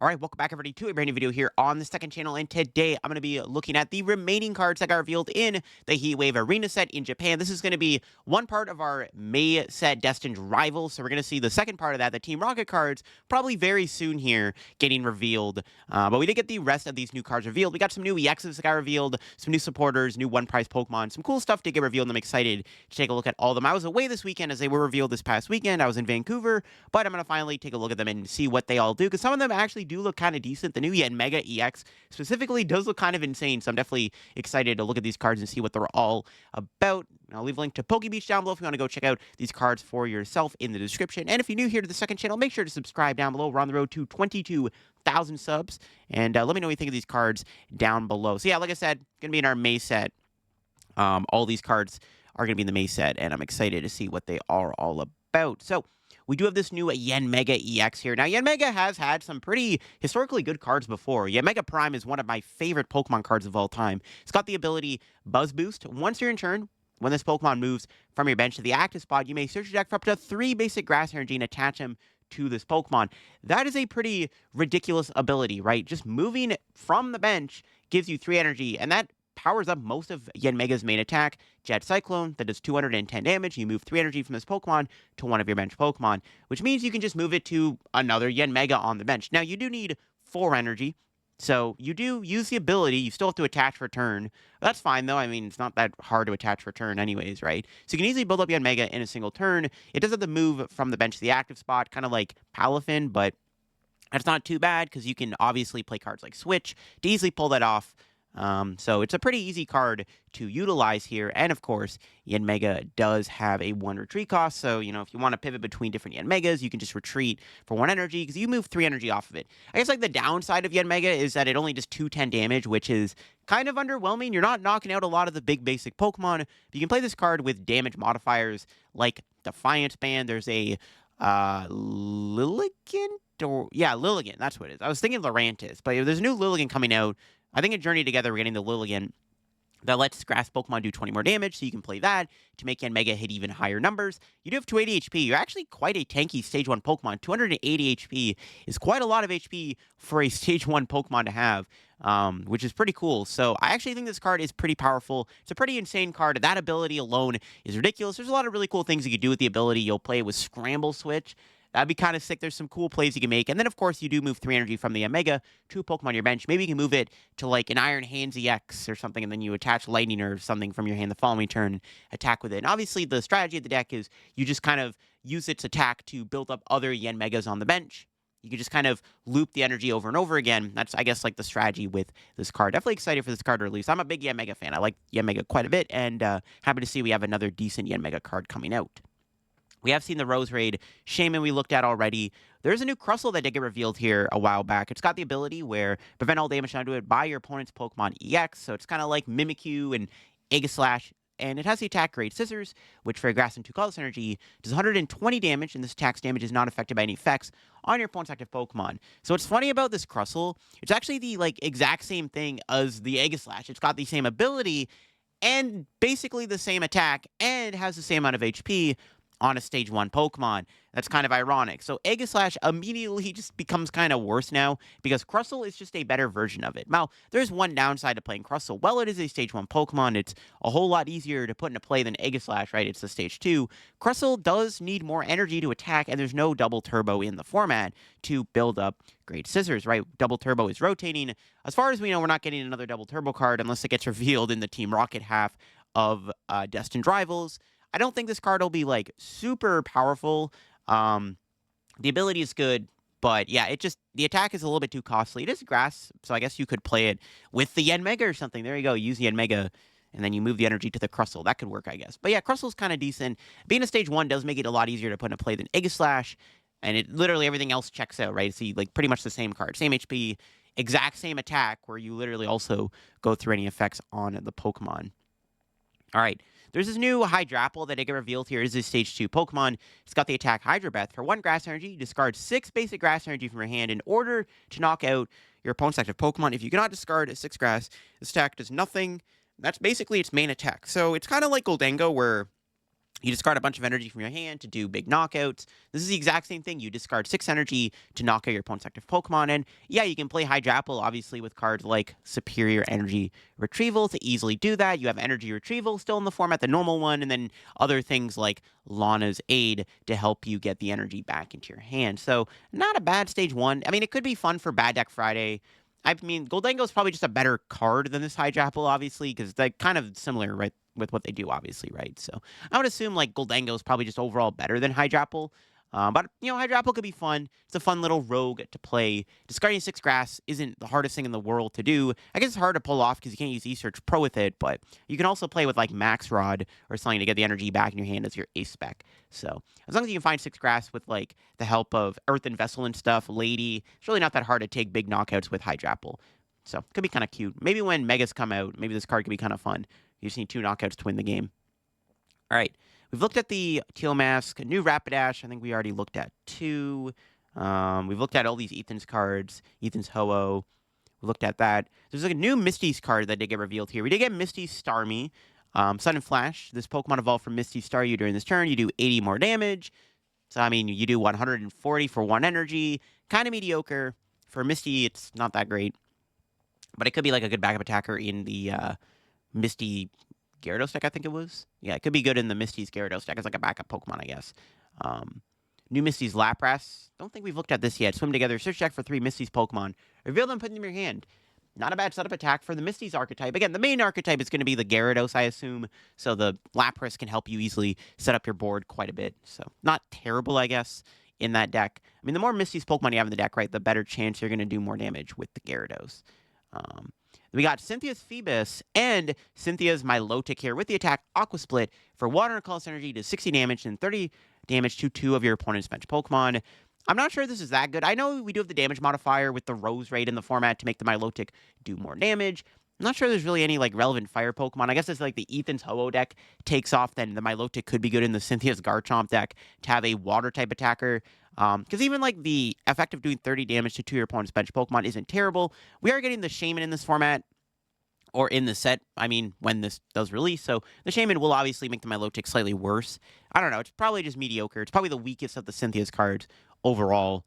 All right, welcome back everybody to a brand new video here on the second channel, and today I'm going to be looking at the remaining cards that got revealed in the Heatwave Arena set in Japan. This is going to be one part of our May set Destined Rivals, so we're going to see the second part of that, the Team Rocket cards, probably very soon here getting revealed. But we did get the rest of these new cards revealed. We got some new EXs that got revealed, some new supporters, new one-prize Pokemon, some cool stuff to get revealed, and I'm excited to take a look at all of them. I was away this weekend as they were revealed this past weekend. I was in Vancouver, but I'm going to finally take a look at them and see what they all do, because some of them actually do look kind of decent. The new Yanmega EX specifically does look kind of insane, so I'm definitely excited to look at these cards and see what they're all about. I'll leave a link to Pokebeach down below if you want to go check out these cards for yourself in the description. And if you're new here to the second channel, make sure to subscribe down below. We're on the road to 22,000 subs, and let me know what you think of these cards down below. So yeah, like I said, going to be in our May set. All these cards are going to be in the May set, and I'm excited to see what they are all about. So we do have this new Yanmega EX here. Now, Yanmega has had some pretty historically good cards before. Yanmega Prime is one of my favorite Pokemon cards of all time. It's got the ability Buzz Boost. Once you're in turn, when this Pokemon moves from your bench to the active spot, you may search your deck for up to 3 basic grass energy and attach them to this Pokemon. That is a pretty ridiculous ability, right? Just moving from the bench gives you 3 energy, and that powers up most of Yanmega's main attack, Jet Cyclone, that does 210 damage. You move 3 energy from this Pokemon to one of your bench Pokemon, which means you can just move it to another Yanmega on the bench. Now, you do need 4 energy, so you do use the ability. You still have to attach for turn. That's fine, though. I mean, it's not that hard to attach for turn anyways, right? So you can easily build up Yanmega in a single turn. It does have to move from the bench to the active spot, kind of like Palafin, but that's not too bad because you can obviously play cards like Switch to easily pull that off. So it's a pretty easy card to utilize here. And of course, Yanmega does have a 1 retreat cost. So, you know, if you want to pivot between different Yanmegas, you can just retreat for 1 energy because you move 3 energy off of it. I guess like the downside of Yanmega is that it only does 210 damage, which is kind of underwhelming. You're not knocking out a lot of the big basic Pokemon. You can play this card with damage modifiers like Defiance Band. There's a Lilligant, Lilligant. That's what it is. I was thinking Lurantis, but there's a new Lilligant coming out. I think in Journey Together, we're getting the Lilligant that lets grass Pokemon do 20 more damage, so you can play that to make Yanmega hit even higher numbers. You do have 280 HP. You're actually quite a tanky Stage 1 Pokemon. 280 HP is quite a lot of HP for a Stage 1 Pokemon to have, which is pretty cool. So I actually think this card is pretty powerful. It's a pretty insane card. That ability alone is ridiculous. There's a lot of really cool things you can do with the ability. You'll play with Scramble Switch. That'd be kind of sick. There's some cool plays you can make. And then, of course, you do move 3 energy from the Yanmega to Pokemon on your bench. Maybe you can move it to, like, an Iron Hands EX or something, and then you attach Lightning or something from your hand the following turn and attack with it. And obviously, the strategy of the deck is you just kind of use its attack to build up other Yanmegas on the bench. You can just kind of loop the energy over and over again. That's, I guess, like the strategy with this card. Definitely excited for this card to release. I'm a big Yanmega fan. I like Yanmega quite a bit, and happy to see we have another decent Yanmega card coming out. We have seen the Rose Raid Shaman we looked at already. There's a new Crustle that did get revealed here a while back. It's got the ability where prevent all damage done to it by your opponent's Pokemon EX. So it's kind of like Mimikyu and Aegislash. And it has the attack Great Scissors, which for a Grass and 2 Colorless Energy does 120 damage, and this attack's damage is not affected by any effects on your opponent's active Pokemon. So what's funny about this Crustle, it's actually the exact same thing as the Aegislash. It's got the same ability and basically the same attack and has the same amount of HP on a Stage 1 Pokemon. That's kind of ironic. So Aegislash immediately just becomes kind of worse now because Crustle is just a better version of it. Now, there's one downside to playing Crustle. While it is a Stage 1 Pokemon, it's a whole lot easier to put into play than Aegislash, right? It's the Stage 2. Crustle does need more energy to attack, and there's no double turbo in the format to build up Great Scissors, right? Double turbo is rotating. As far as we know, we're not getting another double turbo card unless it gets revealed in the Team Rocket half of Destined Rivals. I don't think this card will be, like, super powerful. The ability is good, but, yeah, the attack is a little bit too costly. It is grass, so I guess you could play it with the Yanmega or something. There you go. Use the Yanmega, and then you move the energy to the Crustle. That could work, I guess. But, yeah, Crustle's kind of decent. Being a Stage 1 does make it a lot easier to put into play than Aegislash, and it literally everything else checks out, right? It's, like, pretty much the same card. Same HP, exact same attack, where you literally also go through any effects on the Pokemon. All right. There's this new Hydrapple that I get revealed here. This is Stage 2 Pokemon. It's got the attack Hydro Breath. For 1 Grass Energy, you discard 6 basic Grass Energy from your hand in order to knock out your opponent's active Pokemon. If you cannot discard 6 Grass, this attack does nothing. That's basically its main attack. So it's kind of like Goldengo, where You discard a bunch of energy from your hand to do big knockouts. This is the exact same thing. You discard 6 energy to knock out your opponent's active Pokemon. And yeah, you can play Hydrapple, obviously, with cards like Superior Energy Retrieval to easily do that. You have Energy Retrieval still in the format, the normal one, and then other things like Lana's Aid to help you get the energy back into your hand. So, not a bad stage 1. I mean, it could be fun for Bad Deck Friday. I mean, Goldango is probably just a better card than this Hydrapple, obviously, because they're kind of similar, right, with what they do, obviously, right? So I would assume, like, Goldango is probably just overall better than Hydrapple. But, you know, Hydrapple could be fun. It's a fun little rogue to play. Discarding 6 grass isn't the hardest thing in the world to do. I guess it's hard to pull off because you can't use Esearch Pro with it, but you can also play with, like, Max Rod or something to get the energy back in your hand as your ace spec. So as long as you can find 6 grass with, like, the help of Earthen Vessel and stuff, Lady, it's really not that hard to take big knockouts with Hydrapple. So could be kind of cute. Maybe when Megas come out, maybe this card could be kind of fun. You just need 2 knockouts to win the game. All right. We've looked at the Teal Mask, new Rapidash. I think we already looked at 2. We've looked at all these Ethan's cards, Ethan's Ho-Oh. We looked at that. There's like a new Misty's card that did get revealed here. We did get Misty's Starmie. Sudden Flash. This Pokemon evolved from Misty Star you during this turn. You do 80 more damage. So, I mean, you do 140 for 1 energy. Kind of mediocre. For Misty, it's not that great. But it could be like a good backup attacker in the Misty Gyarados deck, I think it was. Yeah, it could be good in the Misty's Gyarados deck as like a backup Pokemon, I guess. New Misty's Lapras. Don't think we've looked at this yet. Swim together. Search deck for 3 Misty's Pokemon. Reveal them, put them in your hand. Not a bad setup attack for the Misty's archetype. Again, the main archetype is going to be the Gyarados, I assume. So the Lapras can help you easily set up your board quite a bit. So not terrible, I guess, in that deck. I mean, the more Misty's Pokemon you have in the deck, right, the better chance you're going to do more damage with the Gyarados. We got Cynthia's Phoebus and Cynthia's Milotic here with the attack Aqua Split for Water and Colorless Energy to 60 damage and 30 damage to 2 of your opponent's bench Pokemon. I'm not sure this is that good. I know we do have the damage modifier with the Rose Raid in the format to make the Milotic do more damage. I'm not sure there's really any like relevant fire Pokemon. I guess it's like the Ethan's Ho-Oh deck takes off, then the Milotic could be good in the Cynthia's Garchomp deck to have a water type attacker. Because even like the effect of doing 30 damage to 2 of your opponent's bench Pokemon isn't terrible. We are getting the Shaman in this format, or in the set, I mean, when this does release. So the Shaman will obviously make the Milotic slightly worse. I don't know. It's probably just mediocre. It's probably the weakest of the Cynthia's cards overall,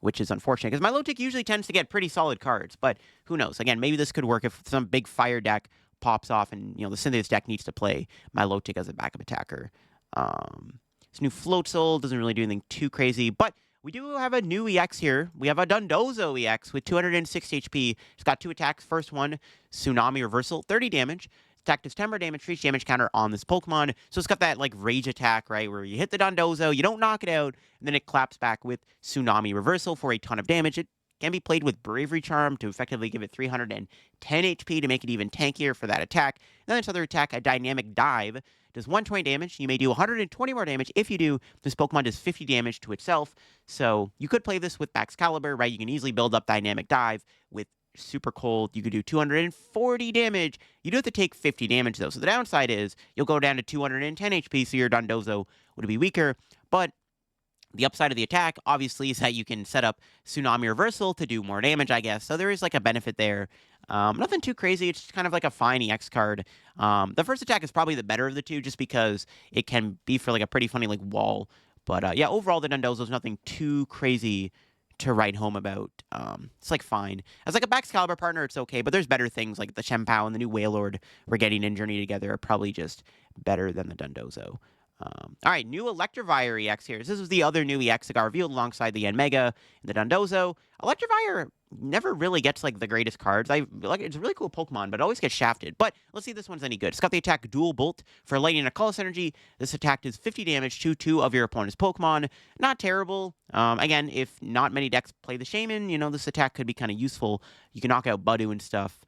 which is unfortunate because Milotic usually tends to get pretty solid cards. But who knows? Again, maybe this could work if some big fire deck pops off and, you know, the Cynthia's deck needs to play Milotic as a backup attacker. This new Float Soul doesn't really do anything too crazy, but we do have a new EX here. We have a Dondozo EX with 206 HP. It's got 2 attacks. First one, Tsunami Reversal, 30 damage. Attack does 10 more damage for each damage counter on this Pokemon. So it's got that like rage attack, right, where you hit the Dondozo, you don't knock it out, and then it claps back with Tsunami Reversal for a ton of damage. It can be played with Bravery Charm to effectively give it 310 HP to make it even tankier for that attack. And then its other attack, a Dynamic Dive, does 120 damage. You may do 120 more damage. If you do, this Pokemon does 50 damage to itself. So you could play this with Excalibur, right? You can easily build up Dynamic Dive with Super Cold. You could do 240 damage. You do have to take 50 damage, though. So the downside is you'll go down to 210 HP, so your Dondozo would be weaker. But the upside of the attack, obviously, is that you can set up Tsunami Reversal to do more damage, I guess. So there is like a benefit there. Nothing too crazy. It's just kind of like a fine EX card. The first attack is probably the better of the two just because it can be for like a pretty funny like wall. But yeah, overall, the Dondozo is nothing too crazy to write home about. It's like fine. As like a Excalibur partner, it's okay. But there's better things like the Chempao and the new Wailord we're getting in Journey together are probably just better than the Dondozo. All right, new Electivire EX here. This was the other new EX that got revealed alongside the Yanmega and the Dondozo. Electivire never really gets like the greatest cards. I like it's a really cool Pokemon, but it always gets shafted. But let's see if this one's any good. It's got the attack Dual Bolt for Lightning and Colorless Energy. This attack does 50 damage to 2 of your opponent's Pokemon. Not terrible. Again, if not many decks play the Shaman, you know, this attack could be kind of useful. You can knock out Budu and stuff.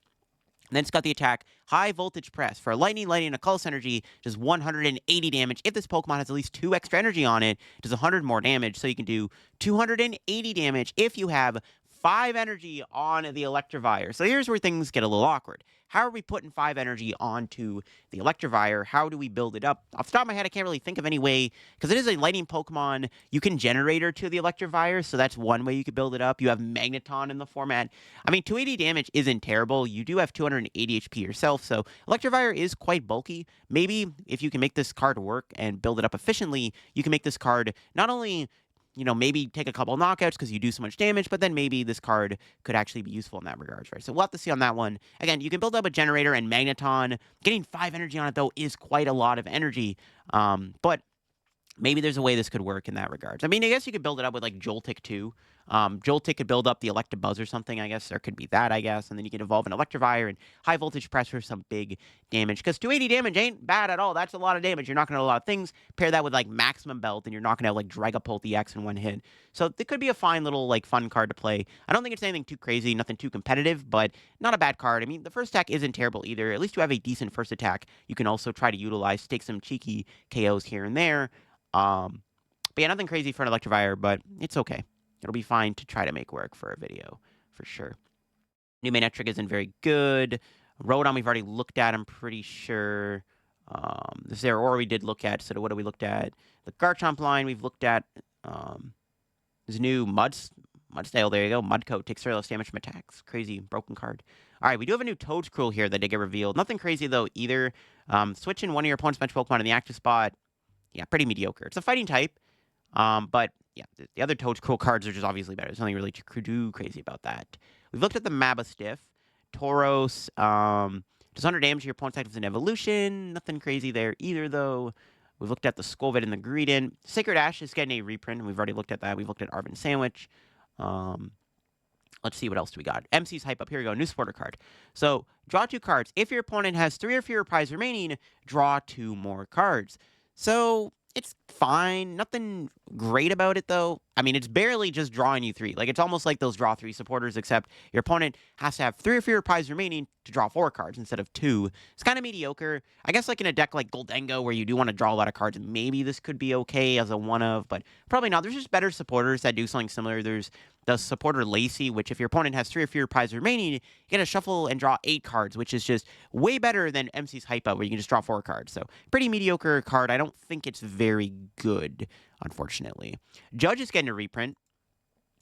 And then it's got the attack High Voltage Press for Lightning and Colorless Energy, does 180 damage. If this Pokemon has at least 2 extra energy on it, it does 100 more damage. So you can do 280 damage if you have 5 energy on the Electivire. So here's where things get a little awkward. How are we putting 5 energy onto the Electivire? How do we build it up? Off the top of my head, I can't really think of any way, because it is a lightning Pokemon. You can Generator to the Electivire, so that's one way you could build it up. You have Magneton in the format. I mean, 280 damage isn't terrible. You do have 280 HP yourself, so Electivire is quite bulky. Maybe if you can make this card work and build it up efficiently, you can make this card not only, you know, maybe take a couple knockouts because you do so much damage, but then maybe this card could actually be useful in that regards, right? So we'll have to see on that one. Again, you can build up a Generator and Magneton. Getting 5 energy on it, though, is quite a lot of energy. But maybe there's a way this could work in that regards. I mean, I guess you could build it up with, like, Joltik, too. Joltik could build up the Electabuzz or something, I guess. There could be that, I guess. And then you can evolve an Electivire and High Voltage Press for some big damage. Because 280 damage ain't bad at all. That's a lot of damage. You're knocking out a lot of things. Pair that with, like, Maximum Belt, and you're knocking out, like, Dragapult EX in one hit. So it could be a fine little, like, fun card to play. I don't think it's anything too crazy, nothing too competitive, but not a bad card. I mean, the first attack isn't terrible either. At least you have a decent first attack. You can also try to utilize, take some cheeky KOs here and there. But yeah, nothing crazy for an Electivire, but it's okay. It'll be fine to try to make work for a video, for sure. New Manectric isn't very good. Rodon we've already looked at, I'm pretty sure. This Zeraora we did look at, so what do we looked at? The Garchomp line we've looked at. This new Mudstale, there you go. Mudcoat takes very less damage from attacks. Crazy, broken card. All right, we do have a new Toedscruel here that did get revealed. Nothing crazy, though, either. Switching one of your opponent's bench Pokemon in the active spot. Yeah, pretty mediocre. It's a fighting type, but yeah, the other Toedscruel cards are just obviously better. There's nothing really too crazy about that. We've looked at the Mabastiff. Tauros, does 100 damage to your opponent's active in evolution. Nothing crazy there either, though. We've looked at the Skolvet and the Greedent. Sacred Ash is getting a reprint. We've already looked at that. We've looked at Arvin Sandwich. Let's see, what else do we got? MC's Hype Up. Here we go. New supporter card. So, draw 2 cards. If your opponent has 3 or fewer prizes remaining, draw 2 more cards. So, it's fine. Nothing great about it, though. I mean, it's barely just drawing you 3. Like, it's almost like those draw 3 supporters, except your opponent has to have 3 or fewer prizes remaining to draw 4 cards instead of 2. It's kind of mediocre. I guess, like, in a deck like Goldengo, where you do want to draw a lot of cards, maybe this could be okay as a one-of, but probably not. There's just better supporters that do something similar. There's the supporter Lacey, which if your opponent has 3 or fewer prizes remaining, you get to shuffle and draw 8 cards, which is just way better than MC's Hype Up, where you can just draw 4 cards. So, pretty mediocre card. I don't think it's very good, unfortunately. Judge is getting a reprint.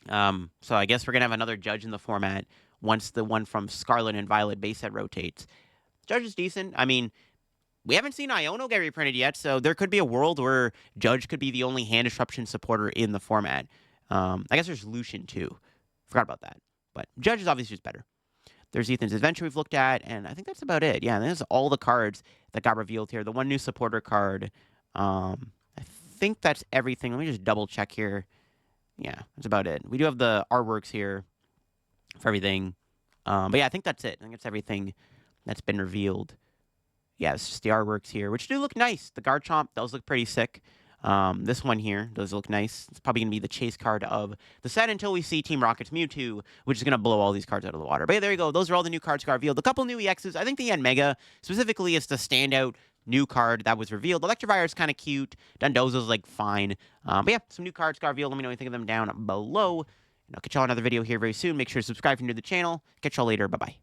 So I guess we're going to have another Judge in the format once the one from Scarlet and Violet base set rotates. Judge is decent. I mean, we haven't seen Iono get reprinted yet, so there could be a world where Judge could be the only hand disruption supporter in the format. I guess there's Lucian, too. Forgot about that. But Judge is obviously just better. There's Ethan's Adventure we've looked at, and I think that's about it. Yeah, that's all the cards that got revealed here. The one new supporter card. I think that's everything. Let me just double check here. Yeah, that's about it. We do have the artworks here for everything. But yeah, I think that's it. I think that's everything that's been revealed. Yeah, it's just the artworks here, which do look nice. The Garchomp does look pretty sick. This one here does look nice. It's probably going to be the chase card of the set until we see Team Rocket's Mewtwo, which is going to blow all these cards out of the water. But yeah, there you go. Those are all the new cards got revealed. A couple new EXs. I think the Yanmega specifically is the standout new card that was revealed. Electivire is kind of cute. Dondozo's like fine. But yeah, some new cards got revealed. Let me know what you think of them down below. And I'll catch y'all another video here very soon. Make sure to subscribe if you're new to the channel. Catch y'all later. Bye-bye.